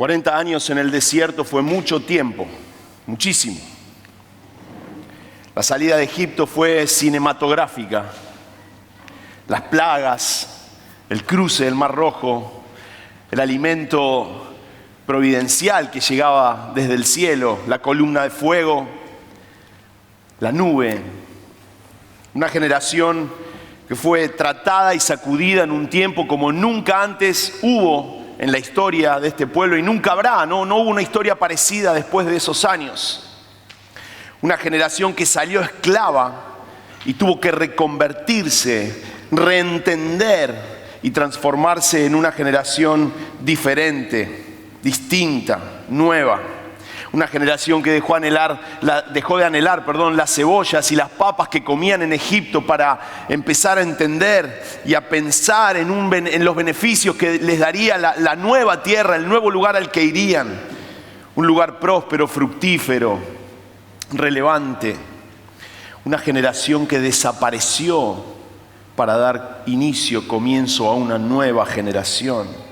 40 años en el desierto fue mucho tiempo, muchísimo. La salida de Egipto fue cinematográfica. Las plagas, el cruce del Mar Rojo, el alimento providencial que llegaba desde el cielo, la columna de fuego, la nube. Una generación que fue tratada y sacudida en un tiempo como nunca antes hubo en la historia de este pueblo y nunca habrá, no hubo una historia parecida después de esos años. Una generación que salió esclava y tuvo que reconvertirse, reentender y transformarse en una generación diferente, distinta, nueva. Una generación que dejó de anhelar las cebollas y las papas que comían en Egipto para empezar a entender y a pensar en los beneficios que les daría la nueva tierra, el nuevo lugar al que irían. Un lugar próspero, fructífero, relevante. Una generación que desapareció para dar comienzo a una nueva generación.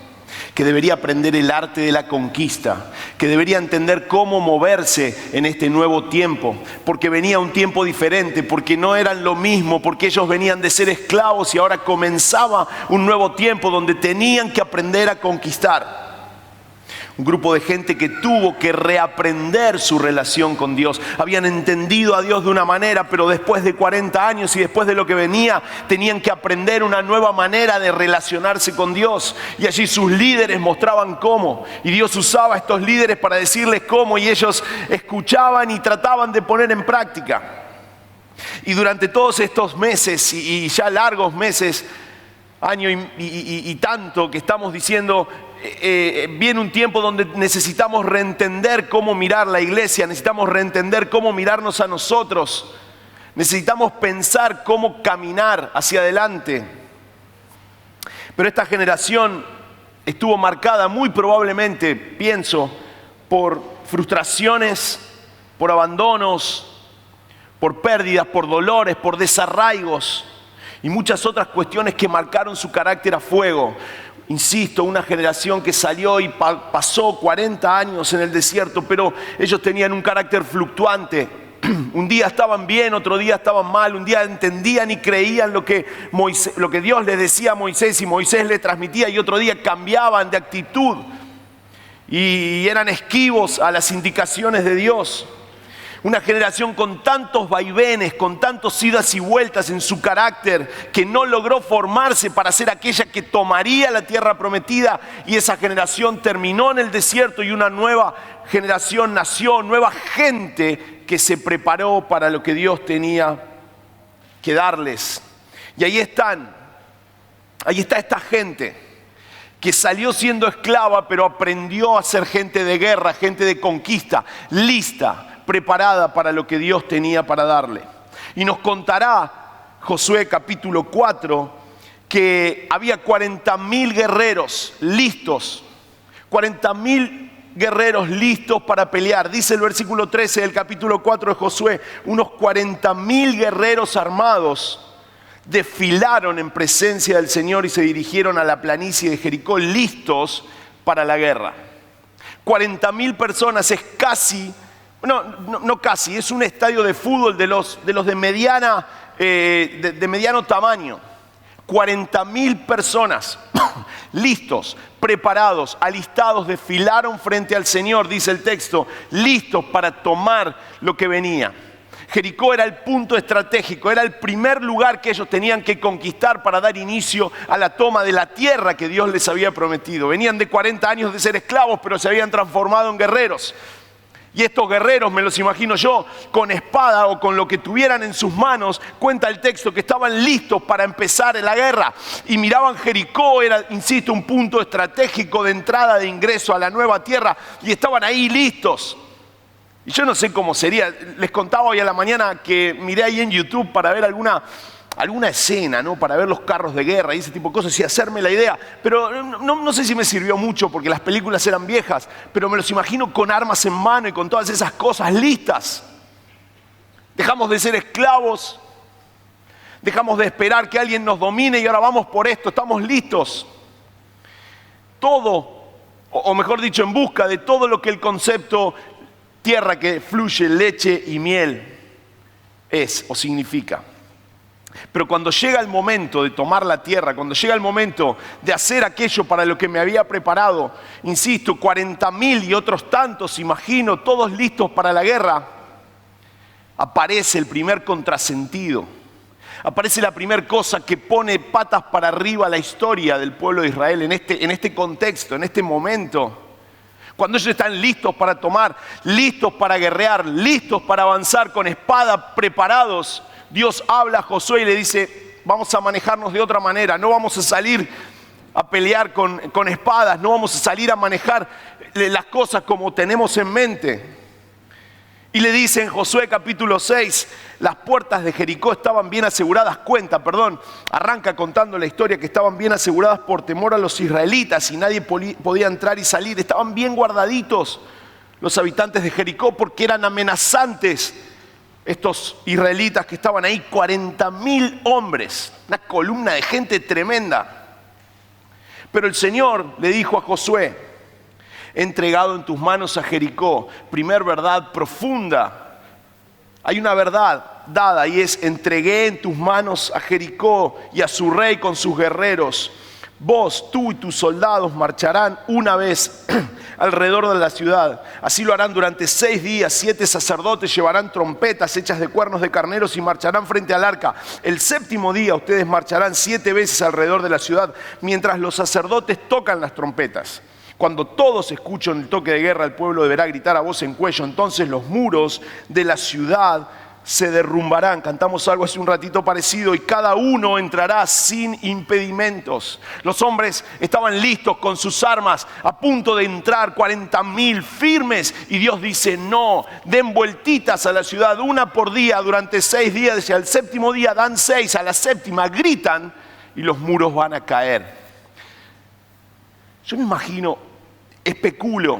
Que debería aprender el arte de la conquista, que debería entender cómo moverse en este nuevo tiempo, porque venía un tiempo diferente, porque no eran lo mismo, porque ellos venían de ser esclavos y ahora comenzaba un nuevo tiempo donde tenían que aprender a conquistar. Un grupo de gente que tuvo que reaprender su relación con Dios. Habían entendido a Dios de una manera, pero después de 40 años y después de lo que venía, tenían que aprender una nueva manera de relacionarse con Dios. Y allí sus líderes mostraban cómo. Y Dios usaba a estos líderes para decirles cómo, y ellos escuchaban y trataban de poner en práctica. Y durante todos estos meses, y ya largos meses, año y tanto que estamos diciendo, viene un tiempo donde necesitamos reentender cómo mirar la iglesia, necesitamos reentender cómo mirarnos a nosotros, necesitamos pensar cómo caminar hacia adelante. Pero esta generación estuvo marcada muy probablemente, pienso, por frustraciones, por abandonos, por pérdidas, por dolores, por desarraigos y muchas otras cuestiones que marcaron su carácter a fuego. Insisto, una generación que salió y pasó 40 años en el desierto, pero ellos tenían un carácter fluctuante. Un día estaban bien, otro día estaban mal, un día entendían y creían lo que Dios les decía a Moisés y Moisés les transmitía, y otro día cambiaban de actitud y eran esquivos a las indicaciones de Dios. Una generación con tantos vaivenes, con tantas idas y vueltas en su carácter, que no logró formarse para ser aquella que tomaría la tierra prometida, y esa generación terminó en el desierto y una nueva generación nació, nueva gente que se preparó para lo que Dios tenía que darles. Y ahí está esta gente que salió siendo esclava, pero aprendió a ser gente de guerra, gente de conquista, lista, preparada para lo que Dios tenía para darle. Y nos contará Josué capítulo 4 que había 40.000 guerreros listos, 40.000 guerreros listos para pelear. Dice el versículo 13 del capítulo 4 de Josué, unos 40.000 guerreros armados desfilaron en presencia del Señor y se dirigieron a la planicie de Jericó listos para la guerra. 40.000 personas es casi... No casi, es un estadio de fútbol de los de mediano tamaño. 40.000 personas listos, preparados, alistados, desfilaron frente al Señor, dice el texto, listos para tomar lo que venía. Jericó era el punto estratégico, era el primer lugar que ellos tenían que conquistar para dar inicio a la toma de la tierra que Dios les había prometido. Venían de 40 años de ser esclavos, pero se habían transformado en guerreros. Y estos guerreros, me los imagino yo, con espada o con lo que tuvieran en sus manos, cuenta el texto que estaban listos para empezar la guerra. Y miraban Jericó, era, insisto, un punto estratégico de entrada, de ingreso a la nueva tierra, y estaban ahí listos. Y yo no sé cómo sería, les contaba hoy a la mañana que miré ahí en YouTube para ver alguna escena, ¿no? Para ver los carros de guerra y ese tipo de cosas y hacerme la idea. Pero no sé si me sirvió mucho porque las películas eran viejas, pero me los imagino con armas en mano y con todas esas cosas listas. Dejamos de ser esclavos, dejamos de esperar que alguien nos domine y ahora vamos por esto, estamos listos. Todo o mejor dicho, en busca de todo lo que el concepto tierra que fluye leche y miel es o significa. Pero cuando llega el momento de tomar la tierra, cuando llega el momento de hacer aquello para lo que me había preparado, insisto, 40.000 y otros tantos, imagino, todos listos para la guerra, aparece el primer contrasentido. Aparece la primera cosa que pone patas para arriba la historia del pueblo de Israel en este contexto, en este momento. Cuando ellos están listos para tomar, listos para guerrear, listos para avanzar con espada, preparados, Dios habla a Josué y le dice, vamos a manejarnos de otra manera, no vamos a salir a pelear con espadas, no vamos a salir a manejar las cosas como tenemos en mente. Y le dice en Josué capítulo 6, las puertas de Jericó estaban bien aseguradas, arranca contando la historia que estaban bien aseguradas por temor a los israelitas y nadie podía entrar y salir. Estaban bien guardaditos los habitantes de Jericó porque eran amenazantes estos israelitas que estaban ahí, 40.000 hombres, una columna de gente tremenda. Pero el Señor le dijo a Josué, he entregado en tus manos a Jericó. Primer verdad profunda. Hay una verdad dada y es, entregué en tus manos a Jericó y a su rey con sus guerreros. Vos, tú y tus soldados marcharán una vez alrededor de la ciudad. Así lo harán durante 6 días. 7 sacerdotes llevarán trompetas hechas de cuernos de carneros y marcharán frente al arca. El 7º día ustedes marcharán 7 veces alrededor de la ciudad mientras los sacerdotes tocan las trompetas. Cuando todos escuchen el toque de guerra, el pueblo deberá gritar a voz en cuello. Entonces los muros de la ciudad se derrumbarán. Cantamos algo hace un ratito parecido. Y cada uno entrará sin impedimentos. Los hombres estaban listos con sus armas, a punto de entrar, 40.000 firmes. Y Dios dice, no, den vueltitas a la ciudad, una por día, durante 6 días. Y al 7º día dan 6, a la 7ª gritan y los muros van a caer. Yo me imagino, especulo,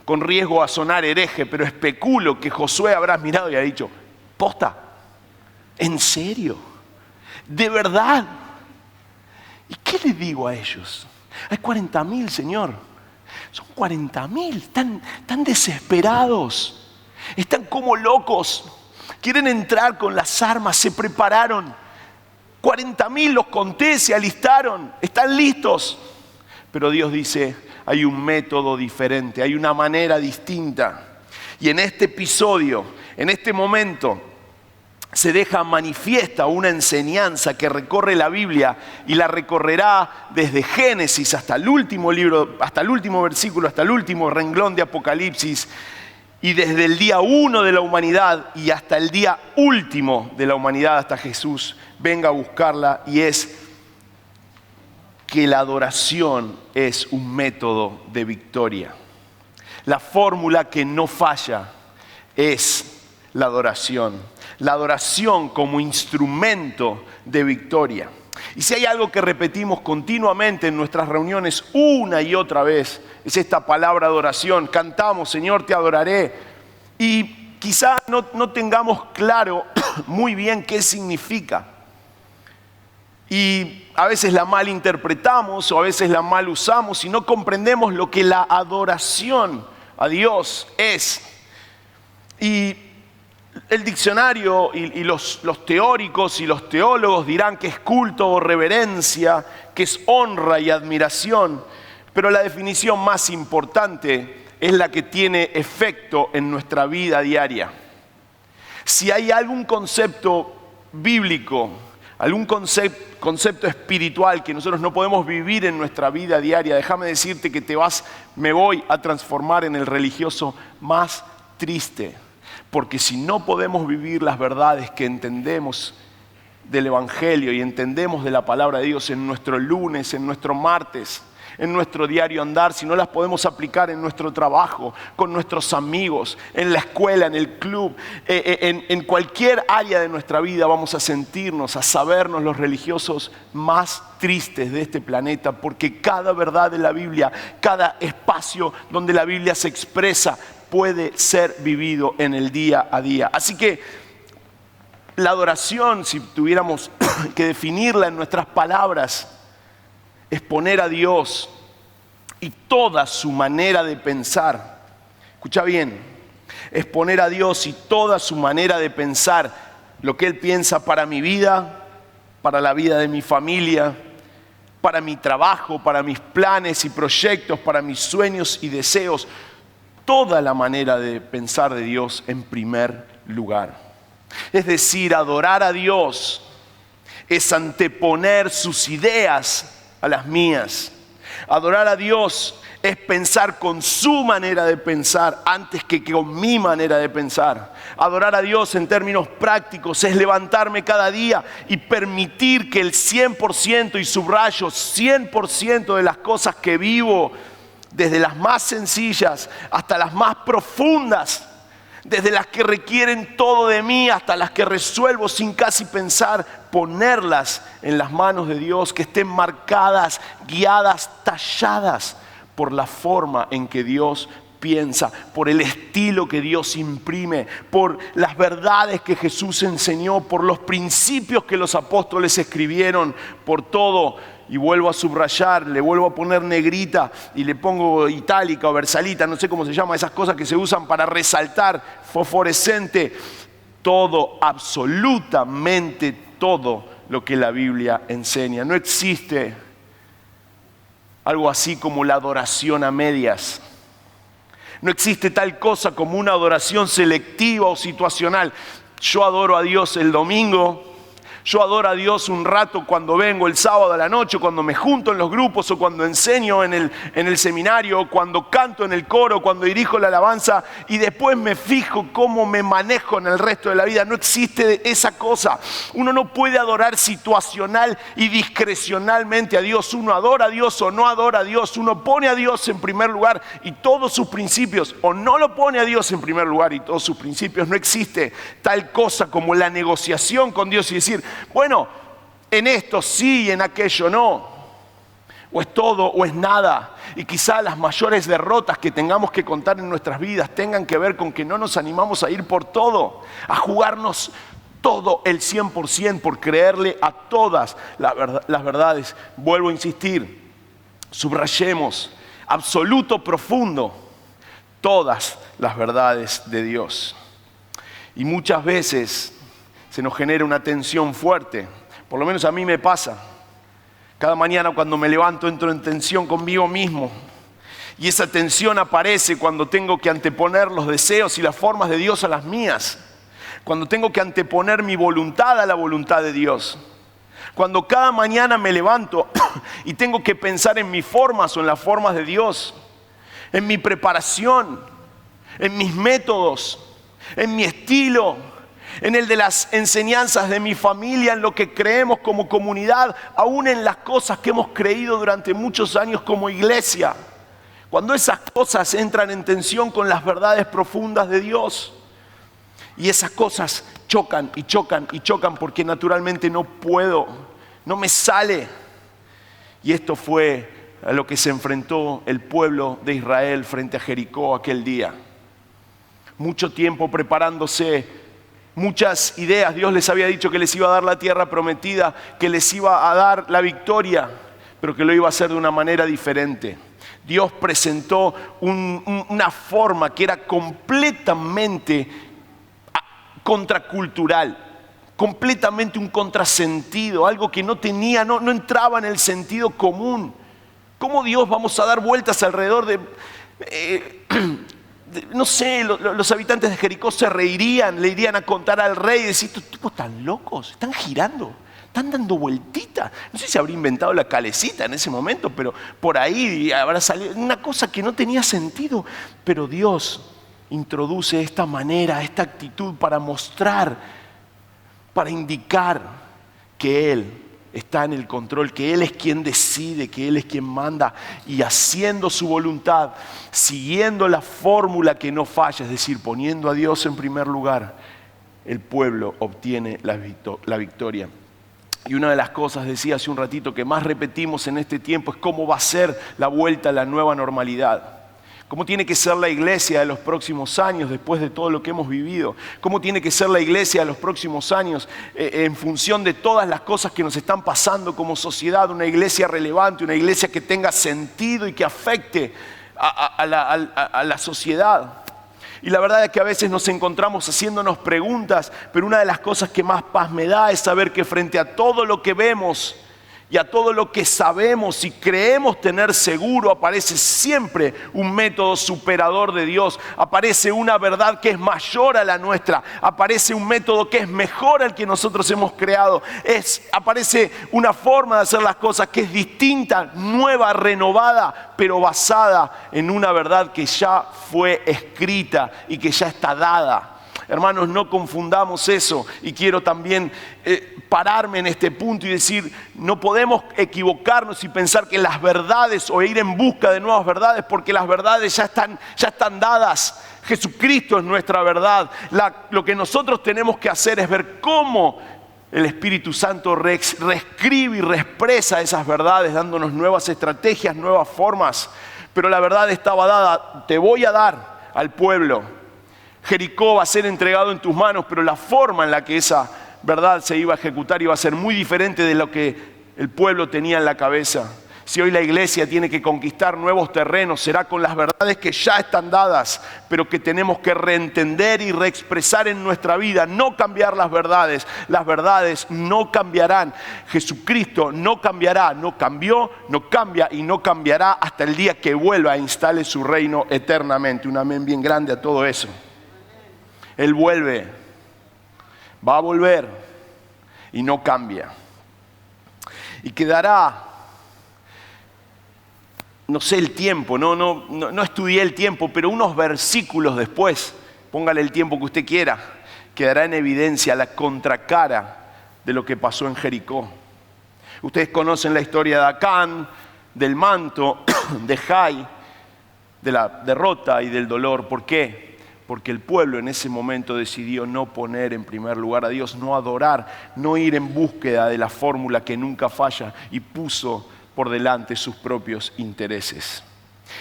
con riesgo a sonar hereje, pero especulo que Josué habrá mirado y ha dicho, ¿posta? ¿En serio? ¿De verdad? ¿Y qué le digo a ellos? Hay 40.000, Señor. Son 40.000, están desesperados, están como locos, quieren entrar con las armas, se prepararon. 40.000 los conté, se alistaron, están listos. Pero Dios dice, hay un método diferente, hay una manera distinta. Y en este episodio, en este momento, se deja manifiesta una enseñanza que recorre la Biblia y la recorrerá desde Génesis hasta el último libro, hasta el último versículo, hasta el último renglón de Apocalipsis, y desde el día 1 de la humanidad y hasta el día último de la humanidad, hasta Jesús venga a buscarla, y es que la adoración es un método de victoria. La fórmula que no falla es la adoración. La adoración como instrumento de victoria. Y si hay algo que repetimos continuamente en nuestras reuniones una y otra vez, es esta palabra adoración. Cantamos, Señor, te adoraré. Y quizá no tengamos claro muy bien qué significa. Y a veces la malinterpretamos o a veces la mal usamos y no comprendemos lo que la adoración a Dios es. Y el diccionario y los teóricos y los teólogos dirán que es culto o reverencia, que es honra y admiración, pero la definición más importante es la que tiene efecto en nuestra vida diaria. Si hay algún concepto bíblico, algún concepto espiritual que nosotros no podemos vivir en nuestra vida diaria, déjame decirte que me voy a transformar en el religioso más triste. Porque si no podemos vivir las verdades que entendemos del Evangelio y entendemos de la palabra de Dios en nuestro lunes, en nuestro martes, en nuestro diario andar, si no las podemos aplicar en nuestro trabajo, con nuestros amigos, en la escuela, en el club, en cualquier área de nuestra vida, vamos a sentirnos, a sabernos los religiosos más tristes de este planeta, porque cada verdad de la Biblia, cada espacio donde la Biblia se expresa, puede ser vivido en el día a día. Así que la adoración, si tuviéramos que definirla en nuestras palabras, es poner a Dios y toda su manera de pensar. Escucha bien, es poner a Dios y toda su manera de pensar, lo que Él piensa para mi vida, para la vida de mi familia, para mi trabajo, para mis planes y proyectos, para mis sueños y deseos. Toda la manera de pensar de Dios en primer lugar. Es decir, adorar a Dios es anteponer sus ideas a las mías. Adorar a Dios es pensar con su manera de pensar antes que con mi manera de pensar. Adorar a Dios en términos prácticos es levantarme cada día y permitir que el 100%, y subrayo 100% de las cosas que vivo, desde las más sencillas hasta las más profundas, desde las que requieren todo de mí hasta las que resuelvo sin casi pensar, ponerlas en las manos de Dios, que estén marcadas, guiadas, talladas por la forma en que Dios piensa, por el estilo que Dios imprime, por las verdades que Jesús enseñó, por los principios que los apóstoles escribieron, por todo. Y vuelvo a subrayar, le vuelvo a poner negrita y le pongo itálica o versalita, no sé cómo se llama, esas cosas que se usan para resaltar, fosforescente. Todo, absolutamente todo lo que la Biblia enseña. No existe algo así como la adoración a medias. No existe tal cosa como una adoración selectiva o situacional. Yo adoro a Dios el domingo. Yo adoro a Dios un rato cuando vengo el sábado a la noche, cuando me junto en los grupos o cuando enseño en el seminario, o cuando canto en el coro, cuando dirijo la alabanza y después me fijo cómo me manejo en el resto de la vida. No existe esa cosa. Uno no puede adorar situacional y discrecionalmente a Dios. Uno adora a Dios o no adora a Dios. Uno pone a Dios en primer lugar y todos sus principios, o no lo pone a Dios en primer lugar y todos sus principios. No existe tal cosa como la negociación con Dios y decir, bueno, en esto sí y en aquello no. O es todo o es nada. Y quizá las mayores derrotas que tengamos que contar en nuestras vidas tengan que ver con que no nos animamos a ir por todo, a jugarnos todo el 100% por creerle a todas las verdades. Vuelvo a insistir, subrayemos, absoluto, profundo, todas las verdades de Dios. Y muchas veces se nos genera una tensión fuerte, por lo menos a mí me pasa. Cada mañana cuando me levanto entro en tensión conmigo mismo. Y esa tensión aparece cuando tengo que anteponer los deseos y las formas de Dios a las mías. Cuando tengo que anteponer mi voluntad a la voluntad de Dios. Cuando cada mañana me levanto y tengo que pensar en mis formas o en las formas de Dios. En mi preparación, en mis métodos, en mi estilo, en el de las enseñanzas de mi familia, en lo que creemos como comunidad, aún en las cosas que hemos creído durante muchos años como iglesia. Cuando esas cosas entran en tensión con las verdades profundas de Dios. Y esas cosas chocan y chocan y chocan porque naturalmente no puedo, no me sale. Y esto fue a lo que se enfrentó el pueblo de Israel frente a Jericó aquel día. Mucho tiempo preparándose, muchas ideas. Dios les había dicho que les iba a dar la tierra prometida, que les iba a dar la victoria, pero que lo iba a hacer de una manera diferente. Dios presentó una forma que era completamente contracultural, completamente un contrasentido, algo que no entraba en el sentido común. ¿Cómo Dios vamos a dar vueltas alrededor de... no sé, los habitantes de Jericó se reirían, le irían a contar al rey y decir, estos tipos están locos, están girando, están dando vueltitas. No sé si habría inventado la calecita en ese momento, pero por ahí habrá salido una cosa que no tenía sentido. Pero Dios introduce esta manera, esta actitud para mostrar, para indicar que Él está en el control, que Él es quien decide, que Él es quien manda, y haciendo su voluntad, siguiendo la fórmula que no falla, es decir, poniendo a Dios en primer lugar, el pueblo obtiene la victoria. Y una de las cosas, decía hace un ratito, que más repetimos en este tiempo es cómo va a ser la vuelta a la nueva normalidad. cómo tiene que ser la iglesia de los próximos años después de todo lo que hemos vivido, cómo tiene que ser la iglesia de los próximos años en función de todas las cosas que nos están pasando como sociedad, una iglesia relevante, una iglesia que tenga sentido y que afecte a la sociedad. Y la verdad es que a veces nos encontramos haciéndonos preguntas, pero una de las cosas que más paz me da es saber que frente a todo lo que vemos y a todo lo que sabemos y creemos tener seguro, aparece siempre un método superador de Dios, aparece una verdad que es mayor a la nuestra, aparece un método que es mejor al que nosotros hemos creado, aparece una forma de hacer las cosas que es distinta, nueva, renovada, pero basada en una verdad que ya fue escrita y que ya está dada. Hermanos, no confundamos eso, y quiero también pararme en este punto y decir, no podemos equivocarnos y pensar que las verdades o ir en busca de nuevas verdades, porque las verdades ya están dadas. Jesucristo es nuestra verdad. Lo que nosotros tenemos que hacer es ver cómo el Espíritu Santo reescribe y reexpresa esas verdades, dándonos nuevas estrategias, nuevas formas. Pero la verdad estaba dada, te voy a dar al pueblo. Jericó va a ser entregado en tus manos, pero la forma en la que esa verdad se iba a ejecutar iba a ser muy diferente de lo que el pueblo tenía en la cabeza. Si hoy la iglesia tiene que conquistar nuevos terrenos, será con las verdades que ya están dadas, pero que tenemos que reentender y reexpresar en nuestra vida, no cambiar las verdades no cambiarán. Jesucristo no cambiará, no cambió, no cambia y no cambiará hasta el día que vuelva e instale su reino eternamente. Un amén bien grande a todo eso. Él vuelve, va a volver y no cambia. Y quedará, no sé el tiempo, no estudié el tiempo, pero unos versículos después, póngale el tiempo que usted quiera, quedará en evidencia la contracara de lo que pasó en Jericó. Ustedes conocen la historia de Acán, del manto, de Jai, de la derrota y del dolor. ¿Por qué? Porque el pueblo en ese momento decidió no poner en primer lugar a Dios, no adorar, no ir en búsqueda de la fórmula que nunca falla, y puso por delante sus propios intereses.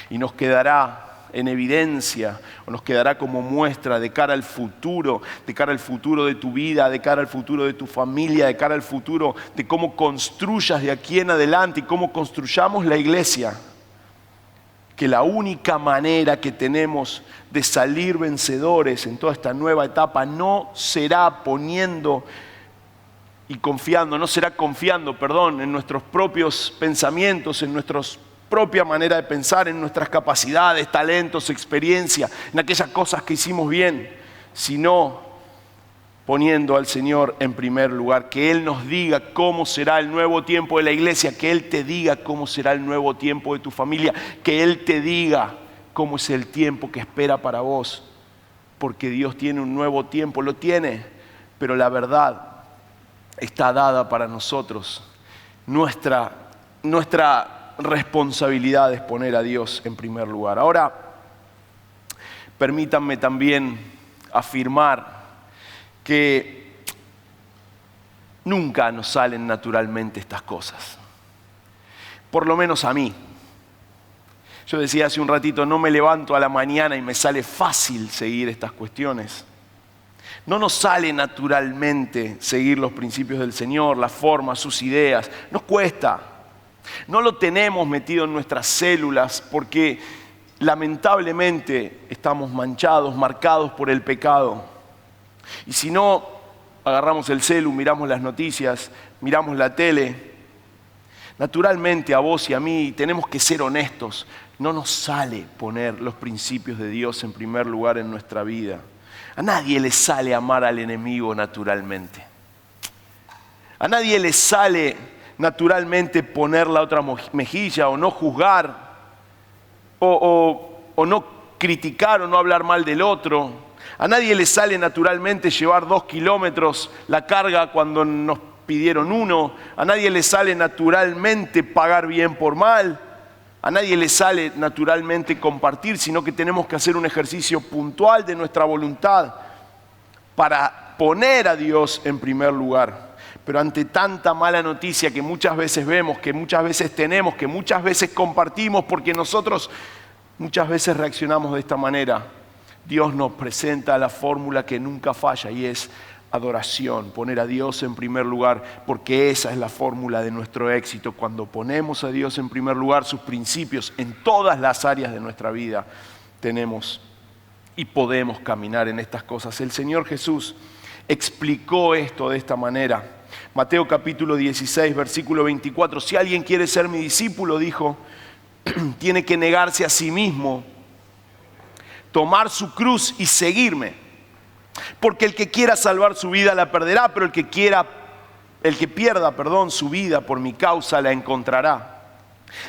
Y nos quedará en evidencia, o nos quedará como muestra de cara al futuro de tu vida, de cara al futuro de tu familia, de cara al futuro de cómo construyas de aquí en adelante y cómo construyamos la iglesia. Que la única manera que tenemos de salir vencedores en toda esta nueva etapa no será confiando en nuestros propios pensamientos, en nuestra propia manera de pensar, en nuestras capacidades, talentos, experiencia, en aquellas cosas que hicimos bien, sino poniendo al Señor en primer lugar, que Él nos diga cómo será el nuevo tiempo de la iglesia, que Él te diga cómo será el nuevo tiempo de tu familia, que Él te diga cómo es el tiempo que espera para vos, porque Dios tiene un nuevo tiempo, lo tiene, pero la verdad está dada para nosotros. Nuestra responsabilidad es poner a Dios en primer lugar. Ahora, permítanme también afirmar que nunca nos salen naturalmente estas cosas. Por lo menos a mí. Yo decía hace un ratito, no me levanto a la mañana y me sale fácil seguir estas cuestiones. No nos sale naturalmente seguir los principios del Señor, las formas, sus ideas. Nos cuesta. No lo tenemos metido en nuestras células porque lamentablemente estamos manchados, marcados por el pecado. Y si no, agarramos el celu, miramos las noticias, miramos la tele. Naturalmente a vos y a mí tenemos que ser honestos. No nos sale poner los principios de Dios en primer lugar en nuestra vida. A nadie le sale amar al enemigo naturalmente. A nadie le sale naturalmente poner la otra mejilla o no juzgar o no criticar o no hablar mal del otro. A nadie le sale naturalmente llevar 2 kilómetros la carga cuando nos pidieron 1. A nadie le sale naturalmente pagar bien por mal. A nadie le sale naturalmente compartir, sino que tenemos que hacer un ejercicio puntual de nuestra voluntad para poner a Dios en primer lugar. Pero ante tanta mala noticia que muchas veces vemos, que muchas veces tenemos, que muchas veces compartimos porque nosotros Muchas veces reaccionamos de esta manera. Dios nos presenta la fórmula que nunca falla y es adoración, poner a Dios en primer lugar, porque esa es la fórmula de nuestro éxito. Cuando ponemos a Dios en primer lugar, sus principios en todas las áreas de nuestra vida, tenemos y podemos caminar en estas cosas. El Señor Jesús explicó esto de esta manera. Mateo capítulo 16, versículo 24. Si alguien quiere ser mi discípulo, dijo, tiene que negarse a sí mismo, tomar su cruz y seguirme. Porque el que quiera salvar su vida la perderá, pero el que pierda su vida por mi causa la encontrará.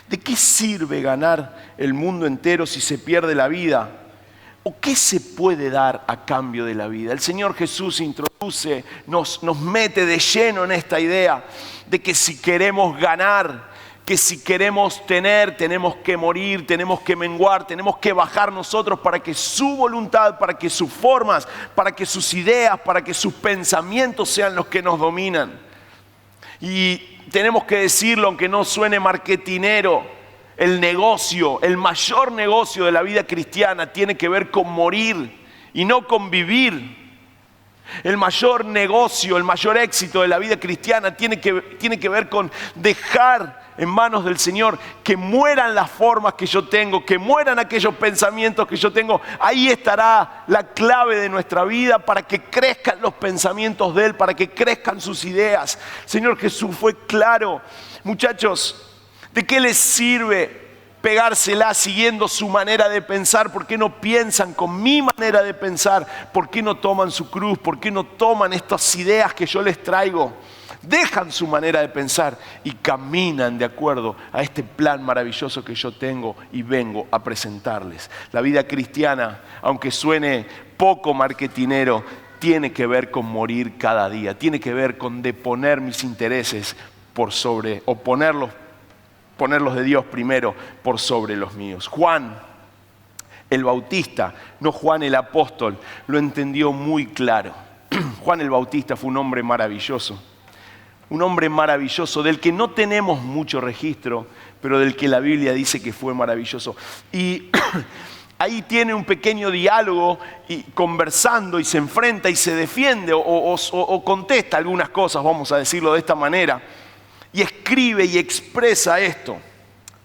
¿De qué sirve ganar el mundo entero si se pierde la vida? ¿O qué se puede dar a cambio de la vida? El Señor Jesús introduce, nos mete de lleno en esta idea de que si queremos ganar, que si queremos tener, tenemos que morir, tenemos que menguar, tenemos que bajar nosotros para que su voluntad, para que sus formas, para que sus ideas, para que sus pensamientos sean los que nos dominan. Y tenemos que decirlo, aunque no suene marketinero, el negocio, el mayor negocio de la vida cristiana tiene que ver con morir y no con vivir. El mayor negocio, el mayor éxito de la vida cristiana tiene que ver con dejar en manos del Señor que mueran las formas que yo tengo, que mueran aquellos pensamientos que yo tengo. Ahí estará la clave de nuestra vida para que crezcan los pensamientos de Él, para que crezcan sus ideas. El Señor Jesús fue claro. Muchachos, ¿de qué les sirve pegársela siguiendo su manera de pensar? ¿Por qué no piensan con mi manera de pensar? ¿Por qué no toman su cruz? ¿Por qué no toman estas ideas que yo les traigo? Dejan su manera de pensar y caminan de acuerdo a este plan maravilloso que yo tengo y vengo a presentarles. La vida cristiana, aunque suene poco marketinero, tiene que ver con morir cada día. Tiene que ver con deponer mis intereses por sobre, o ponerlos de Dios primero por sobre los míos. Juan el Bautista, no Juan el apóstol, lo entendió muy claro. Juan el Bautista fue un hombre maravilloso. Un hombre maravilloso del que no tenemos mucho registro, pero del que la Biblia dice que fue maravilloso. Y ahí tiene un pequeño diálogo y conversando y se enfrenta y se defiende o contesta algunas cosas, vamos a decirlo de esta manera. Y escribe y expresa esto.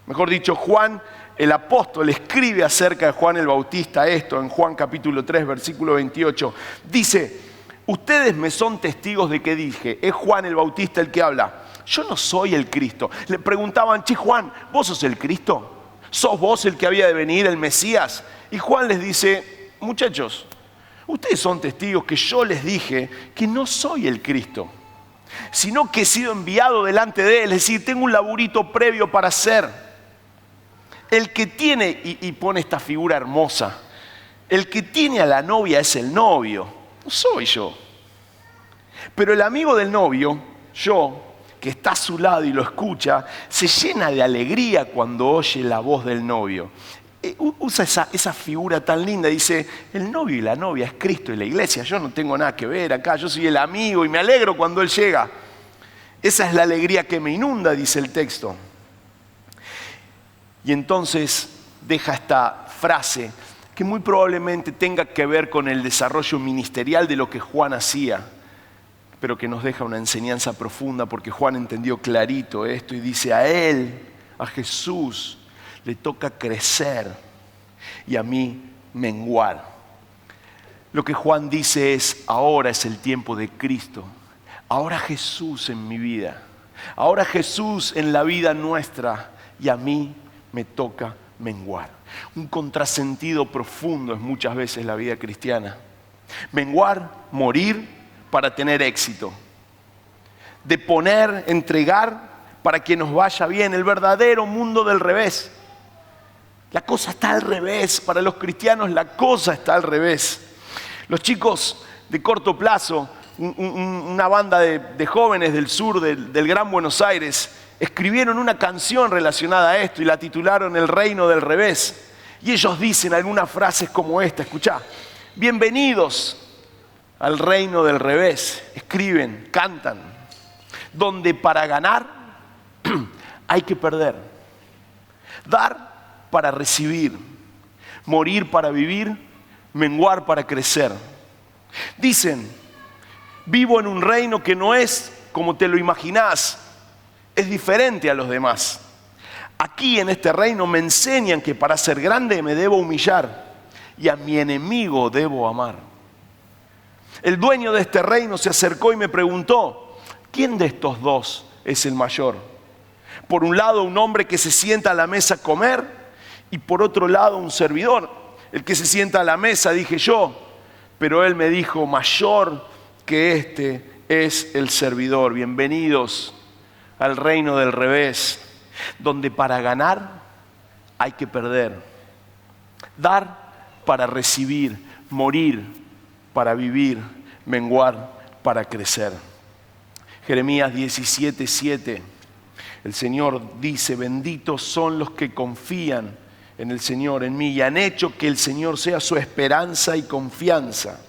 Mejor dicho, Juan el apóstol escribe acerca de Juan el Bautista esto en Juan capítulo 3, versículo 28. Dice: ustedes me son testigos de que dije, es Juan el Bautista el que habla, yo no soy el Cristo. Le preguntaban, che Juan, ¿vos sos el Cristo? ¿Sos vos el que había de venir, el Mesías? Y Juan les dice, muchachos, ustedes son testigos que yo les dije que no soy el Cristo, sino que he sido enviado delante de él, es decir, tengo un laburito previo para hacer. El que tiene, y pone esta figura hermosa, el que tiene a la novia es el novio. No soy yo. Pero el amigo del novio, yo, que está a su lado y lo escucha, se llena de alegría cuando oye la voz del novio. Usa esa figura tan linda, dice, el novio y la novia es Cristo y la iglesia, yo no tengo nada que ver acá, yo soy el amigo y me alegro cuando él llega. Esa es la alegría que me inunda, dice el texto. Y entonces deja esta frase que muy probablemente tenga que ver con el desarrollo ministerial de lo que Juan hacía, pero que nos deja una enseñanza profunda porque Juan entendió clarito esto y dice, a él, a Jesús, le toca crecer y a mí menguar. Lo que Juan dice es, ahora es el tiempo de Cristo, ahora Jesús en mi vida, ahora Jesús en la vida nuestra y a mí me toca menguar. Un contrasentido profundo es muchas veces la vida cristiana. Menguar, morir para tener éxito. Deponer, entregar para que nos vaya bien. El verdadero mundo del revés. La cosa está al revés. Para los cristianos la cosa está al revés. Los chicos de Corto Plazo, una banda de jóvenes del sur del Gran Buenos Aires, escribieron una canción relacionada a esto y la titularon El Reino del Revés. Y ellos dicen algunas frases como esta, escuchá: bienvenidos al reino del revés. Escriben, cantan, donde para ganar hay que perder, dar para recibir, morir para vivir, menguar para crecer. Dicen, vivo en un reino que no es como te lo imaginás, es diferente a los demás. Aquí en este reino me enseñan que para ser grande me debo humillar y a mi enemigo debo amar. El dueño de este reino se acercó y me preguntó, ¿quién de estos dos es el mayor? Por un lado, un hombre que se sienta a la mesa a comer y por otro lado, un servidor. El que se sienta a la mesa, dije yo, pero él me dijo, mayor que este es el servidor. Bienvenidos al reino del revés, donde para ganar hay que perder, dar para recibir, morir para vivir, menguar para crecer. Jeremías 17:7, el Señor dice, benditos son los que confían en el Señor, en mí, y han hecho que el Señor sea su esperanza y confianza.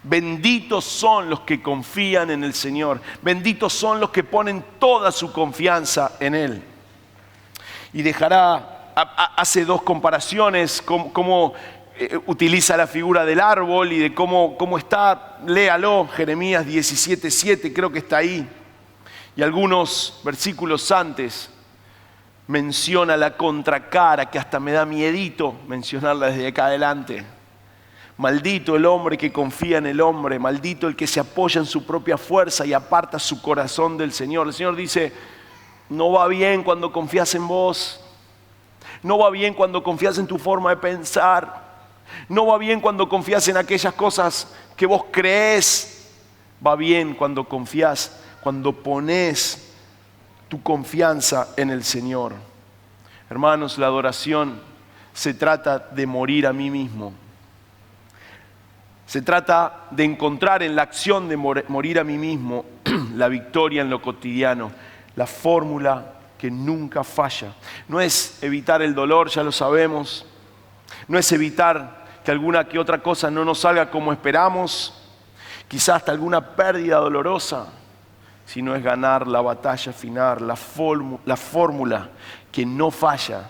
Benditos son los que confían en el Señor. Benditos son los que ponen toda su confianza en Él. Y hace dos comparaciones, cómo utiliza la figura del árbol y de cómo está, léalo, Jeremías 17:7, creo que está ahí. Y algunos versículos antes menciona la contracara, que hasta me da miedito mencionarla desde acá adelante. Maldito el hombre que confía en el hombre, maldito el que se apoya en su propia fuerza y aparta su corazón del Señor. El Señor dice, no va bien cuando confías en vos, no va bien cuando confías en tu forma de pensar, no va bien cuando confías en aquellas cosas que vos crees, va bien cuando confías, cuando pones tu confianza en el Señor. Hermanos, la adoración se trata de morir a mí mismo. Se trata de encontrar en la acción de morir a mí mismo la victoria en lo cotidiano, la fórmula que nunca falla. No es evitar el dolor, ya lo sabemos. No es evitar que alguna que otra cosa no nos salga como esperamos, quizás hasta alguna pérdida dolorosa, sino es ganar la batalla final, la fórmula que no falla,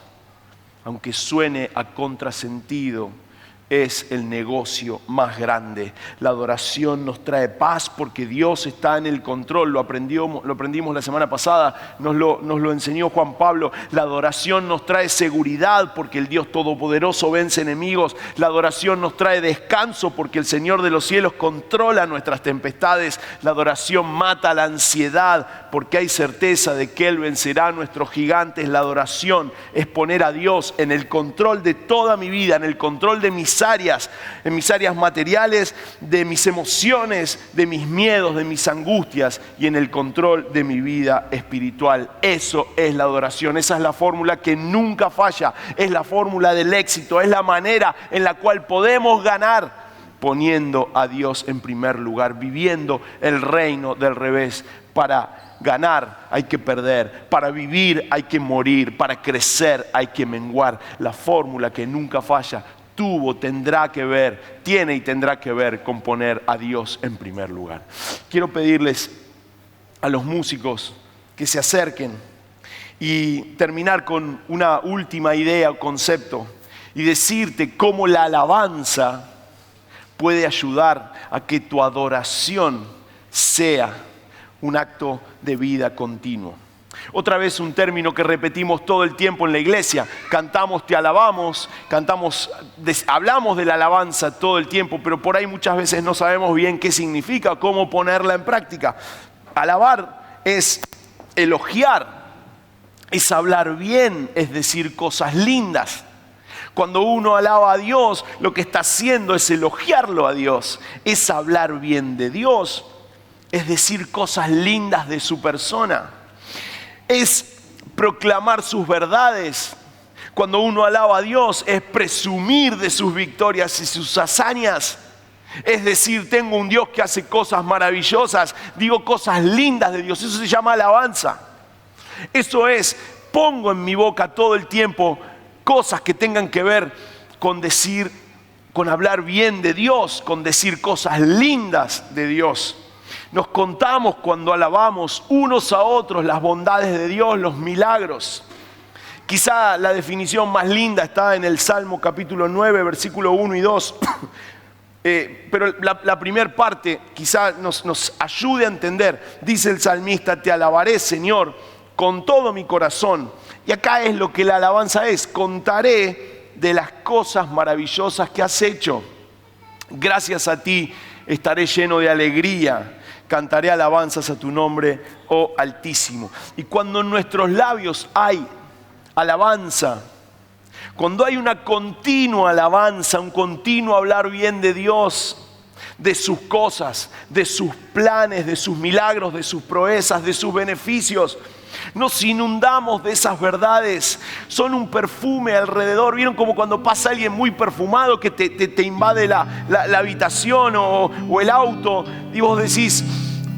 aunque suene a contrasentido. Es el negocio más grande. La adoración nos trae paz porque Dios está en el control. Lo aprendimos la semana pasada, nos lo enseñó Juan Pablo. La adoración nos trae seguridad porque el Dios Todopoderoso vence enemigos. La adoración nos trae descanso porque el Señor de los cielos controla nuestras tempestades. La adoración mata la ansiedad porque hay certeza de que Él vencerá a nuestros gigantes. La adoración es poner a Dios en el control de toda mi vida, en el control de mis áreas, en mis áreas materiales, de mis emociones, de mis miedos, de mis angustias y en el control de mi vida espiritual. Eso es la adoración, esa es la fórmula que nunca falla, es la fórmula del éxito, es la manera en la cual podemos ganar poniendo a Dios en primer lugar, viviendo el reino del revés. Para ganar hay que perder, para vivir hay que morir, para crecer hay que menguar. La fórmula que nunca falla tiene y tendrá que ver con poner a Dios en primer lugar. Quiero pedirles a los músicos que se acerquen y terminar con una última idea o concepto y decirte cómo la alabanza puede ayudar a que tu adoración sea un acto de vida continuo. Otra vez un término que repetimos todo el tiempo en la iglesia. Cantamos, te alabamos, hablamos de la alabanza todo el tiempo, pero por ahí muchas veces no sabemos bien qué significa, cómo ponerla en práctica. Alabar es elogiar, es hablar bien, es decir cosas lindas. Cuando uno alaba a Dios, lo que está haciendo es elogiarlo a Dios, es hablar bien de Dios, es decir cosas lindas de su persona. Es proclamar sus verdades. Cuando uno alaba a Dios es presumir de sus victorias y sus hazañas. Es decir, tengo un Dios que hace cosas maravillosas, digo cosas lindas de Dios. Eso se llama alabanza. Eso es, pongo en mi boca todo el tiempo cosas que tengan que ver con hablar bien de Dios, con decir cosas lindas de Dios. Nos contamos cuando alabamos unos a otros las bondades de Dios, los milagros. Quizá la definición más linda está en el Salmo capítulo 9, versículo 1 y 2. Pero la primera parte quizá nos ayude a entender. Dice el salmista: te alabaré, Señor, con todo mi corazón. Y acá es lo que la alabanza es: contaré de las cosas maravillosas que has hecho. Gracias a ti estaré lleno de alegría. Cantaré alabanzas a tu nombre, oh Altísimo. Y cuando en nuestros labios hay alabanza, cuando hay una continua alabanza, un continuo hablar bien de Dios, de sus cosas, de sus planes, de sus milagros, de sus proezas, de sus beneficios, nos inundamos de esas verdades. Son un perfume alrededor. ¿Vieron como cuando pasa alguien muy perfumado que te invade la habitación o el auto? Y vos decís: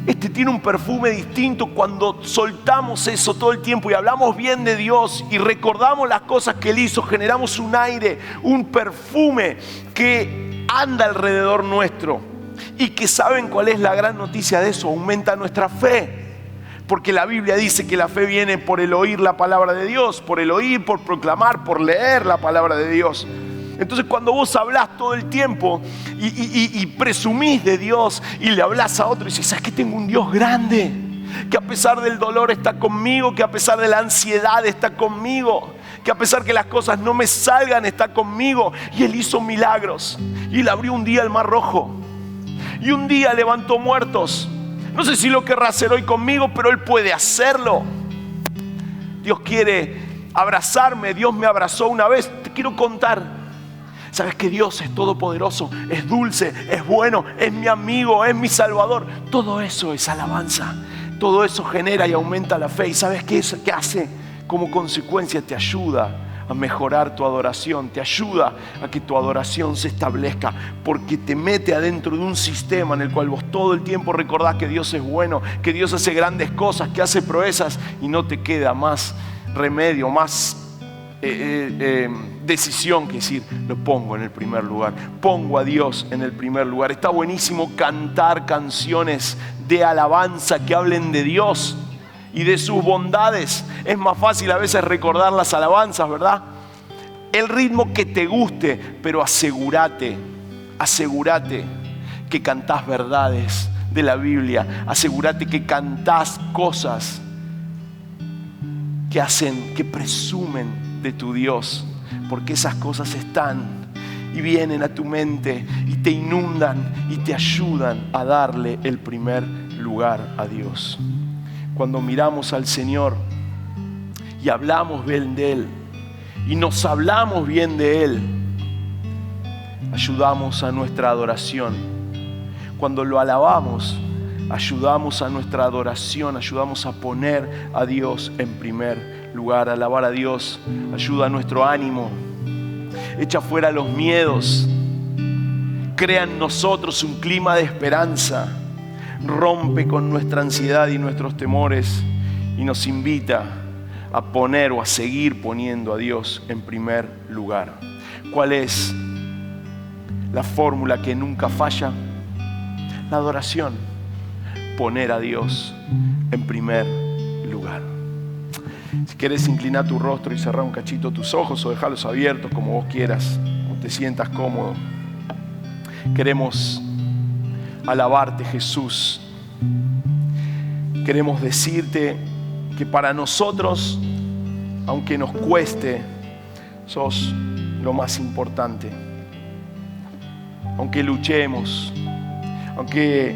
este tiene un perfume distinto. Cuando soltamos eso todo el tiempo y hablamos bien de Dios y recordamos las cosas que Él hizo, generamos un aire, un perfume que anda alrededor nuestro. Y que ¿saben cuál es la gran noticia de eso? Aumenta nuestra fe. Porque la Biblia dice que la fe viene por el oír la palabra de Dios, por el oír, por proclamar, por leer la palabra de Dios. Entonces cuando vos hablás todo el tiempo y presumís de Dios y le hablás a otro y dices: ¿sabes que tengo un Dios grande? Que a pesar del dolor está conmigo, que a pesar de la ansiedad está conmigo, que a pesar que las cosas no me salgan está conmigo. Y Él hizo milagros. Y Él abrió un día el Mar Rojo. Y un día levantó muertos. No sé si lo querrá hacer hoy conmigo, pero Él puede hacerlo. Dios quiere abrazarme. Dios me abrazó una vez. Te quiero contar. Sabes que Dios es todopoderoso, es dulce, es bueno, es mi amigo, es mi salvador. Todo eso es alabanza. Todo eso genera y aumenta la fe. ¿Y sabes qué hace? Como consecuencia te ayuda a mejorar tu adoración, te ayuda a que tu adoración se establezca, porque te mete adentro de un sistema en el cual vos todo el tiempo recordás que Dios es bueno, que Dios hace grandes cosas, que hace proezas, y no te queda más remedio, más decisión que decir: lo pongo en el primer lugar, pongo a Dios en el primer lugar. Está buenísimo cantar canciones de alabanza que hablen de Dios y de sus bondades. Es más fácil a veces recordar las alabanzas, ¿verdad? El ritmo que te guste, pero asegúrate que cantás verdades de la Biblia. Asegúrate que cantás cosas que presumen de tu Dios, porque esas cosas están y vienen a tu mente y te inundan y te ayudan a darle el primer lugar a Dios. Cuando miramos al Señor y hablamos bien de Él y nos hablamos bien de Él, ayudamos a nuestra adoración. Cuando lo alabamos, ayudamos a nuestra adoración, ayudamos a poner a Dios en primer lugar. Alabar a Dios ayuda a nuestro ánimo, echa fuera los miedos, crea en nosotros un clima de esperanza, rompe con nuestra ansiedad y nuestros temores y nos invita a poner o a seguir poniendo a Dios en primer lugar. ¿Cuál es la fórmula que nunca falla? La adoración. Poner a Dios en primer lugar. Si quieres inclinar tu rostro y cerrar un cachito tus ojos o dejarlos abiertos como vos quieras, como te sientas cómodo. Queremos alabarte, Jesús. Queremos decirte que para nosotros, aunque nos cueste, sos lo más importante. Aunque luchemos, aunque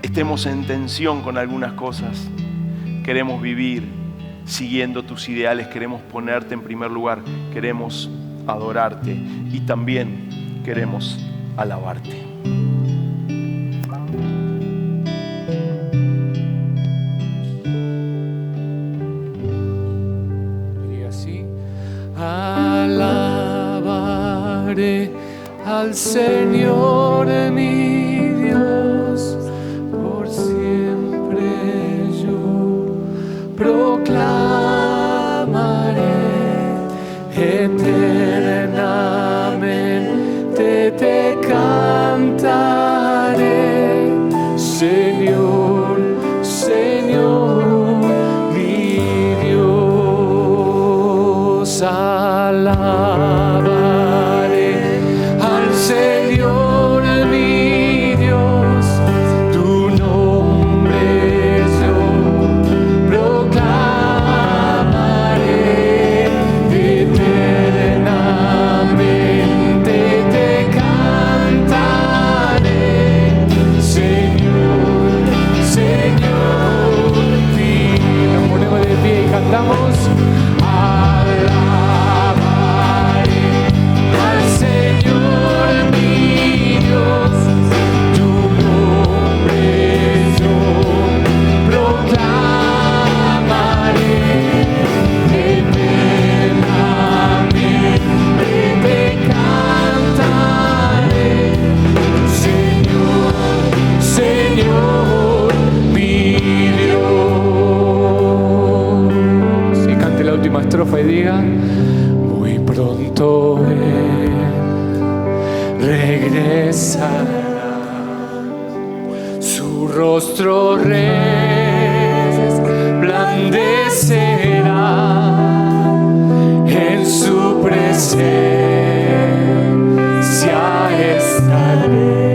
estemos en tensión con algunas cosas, queremos vivir siguiendo tus ideales, queremos ponerte en primer lugar, queremos adorarte y también queremos alabarte. Y así: alabaré al Señor mi Dios, por siempre yo proclamaré, eternamente te cantaré, Señor, Señor, mi Dios. cesará, su rostro resplandecerá, en su presencia estaré.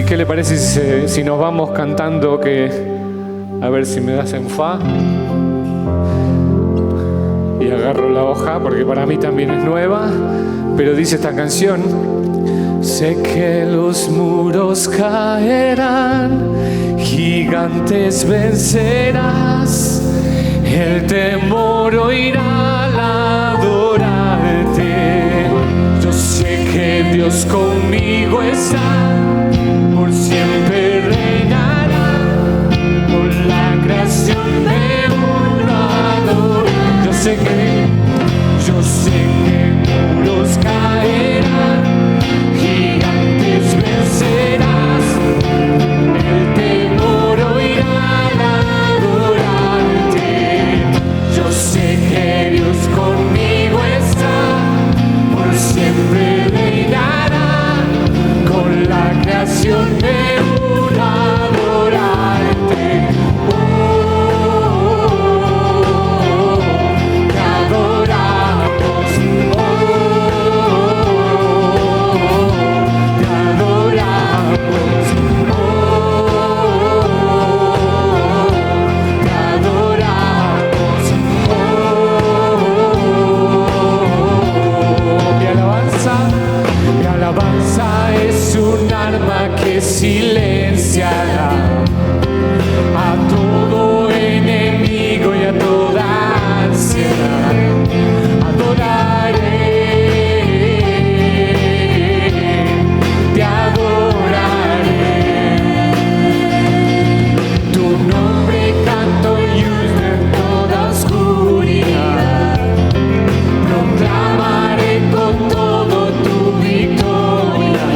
¿Qué le parece si nos vamos cantando que, a ver si me das en fa y agarro la hoja porque para mí también es nueva, pero dice esta canción: sé que los muros caerán, gigantes vencerás, el temor oirá al adorarte. Yo sé que Dios conmigo está, por siempre reinará, por la creación de un ador. Yo sé que muros caerán, gigantes vencerás, el temor oirá al adorarte. Yo sé que Dios conmigo está, por siempre reinará, con la creación de un adorarte. Te adoramos, te adoramos, te adoramos. Mi alabanza es un arma que silenciará a todo enemigo y a toda ansiedad. Adoraré, te adoraré. Tu nombre canto y uso en toda oscuridad. Proclamaré con todo tu victoria.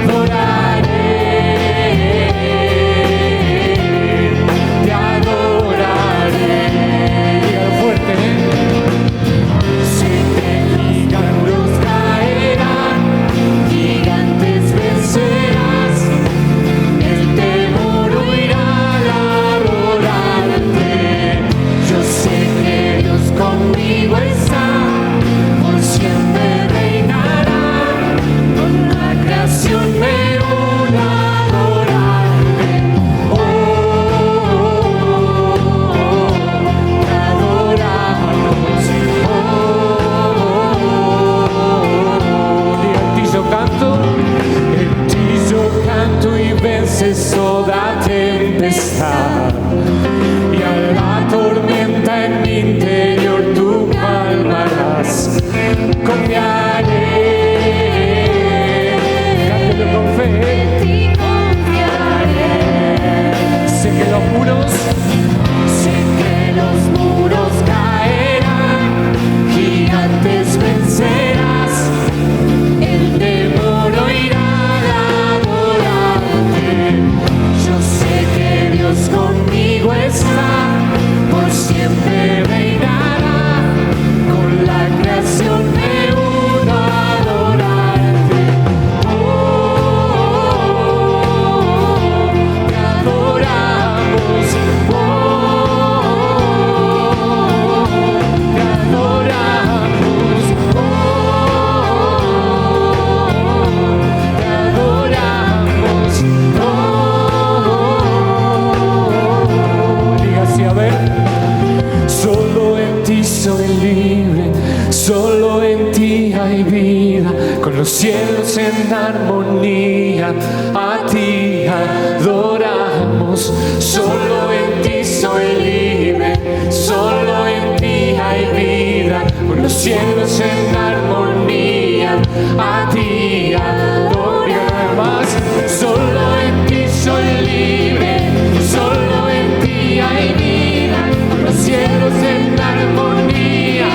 Adoraré, te adoraré. Diga fuerte, sé que gigantes caerán, gigantes vencerás, el temor oirá al adorarte. Yo sé que Dios conmigo está, por siempre reinará, con la creación de un adorarte. Te adoramos. En ti yo canto y vences toda tempestad, y a la tormenta en mi interior tú calmarás. Confiaré, cántelo con fe. Sé que los muros caerán, gigantes vencerás, el temor oirá hay vida, con los cielos en armonía. A ti adoramos, solo en ti soy libre, solo en ti hay vida, con los cielos en armonía. A ti adoramos, solo en ti soy libre, solo en ti hay vida, con los cielos en armonía.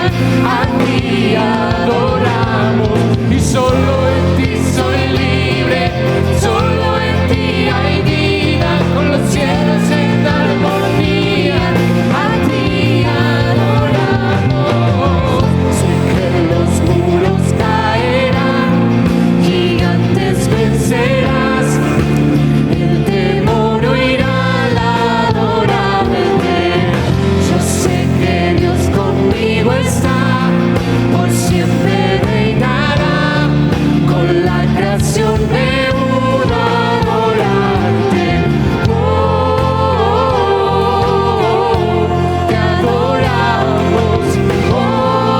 A ti adoramos y solo en ti soy libre, solo en ti hay vida, con los cielos en armonía. A ti adoramos. Sé que los muros caerán, gigantes vencerás, el temor huirá al adorarte. Yo sé que Dios conmigo está, por siempre reinará, con la creación me uno a adorarte. Oh, te adoramos, oh,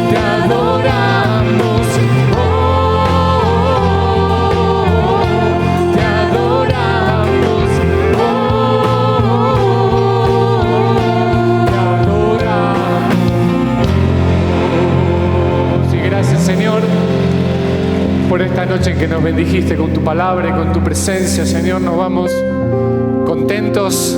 te adoramos, oh, te adoramos, oh, te adoramos. Y gracias, Señor, por esta noche en que nos bendijiste con tu palabra y con tu presencia. Señor, nos vamos contentos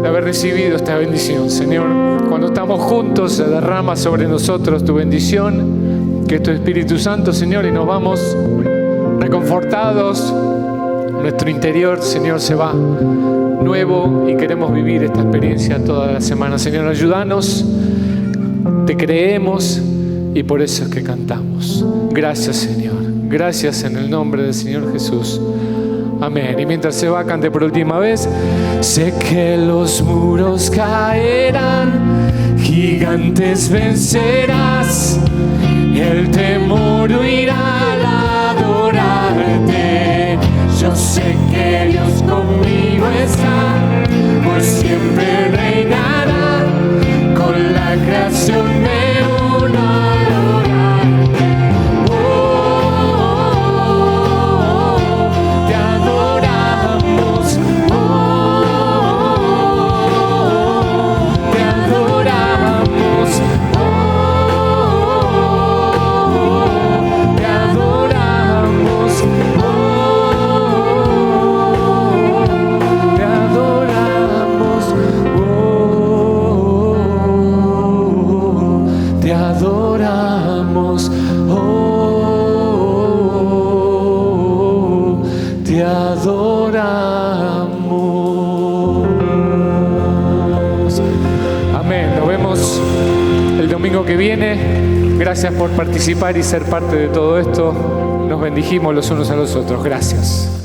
de haber recibido esta bendición. Señor, cuando estamos juntos se derrama sobre nosotros tu bendición, que es tu Espíritu Santo, Señor, y nos vamos reconfortados. Nuestro interior, Señor, se va nuevo y queremos vivir esta experiencia toda la semana. Señor, ayúdanos, te creemos y por eso es que cantamos. Gracias, Señor. Gracias en el nombre del Señor Jesús. Amén. Y mientras se va, cante por última vez. Sé que los muros caerán, gigantes vencerás, el temor huirá al adorarte. Yo sé que Dios conmigo está, por siempre reinará, con la creación me uno a adorarte. Oh, te adoramos, oh, te adoramos, oh, te adoramos, oh, te adoramos, te adoramos, te adoramos. Amén. Nos vemos el domingo que viene. Gracias por participar y ser parte de todo esto. Nos bendijimos los unos a los otros. Gracias.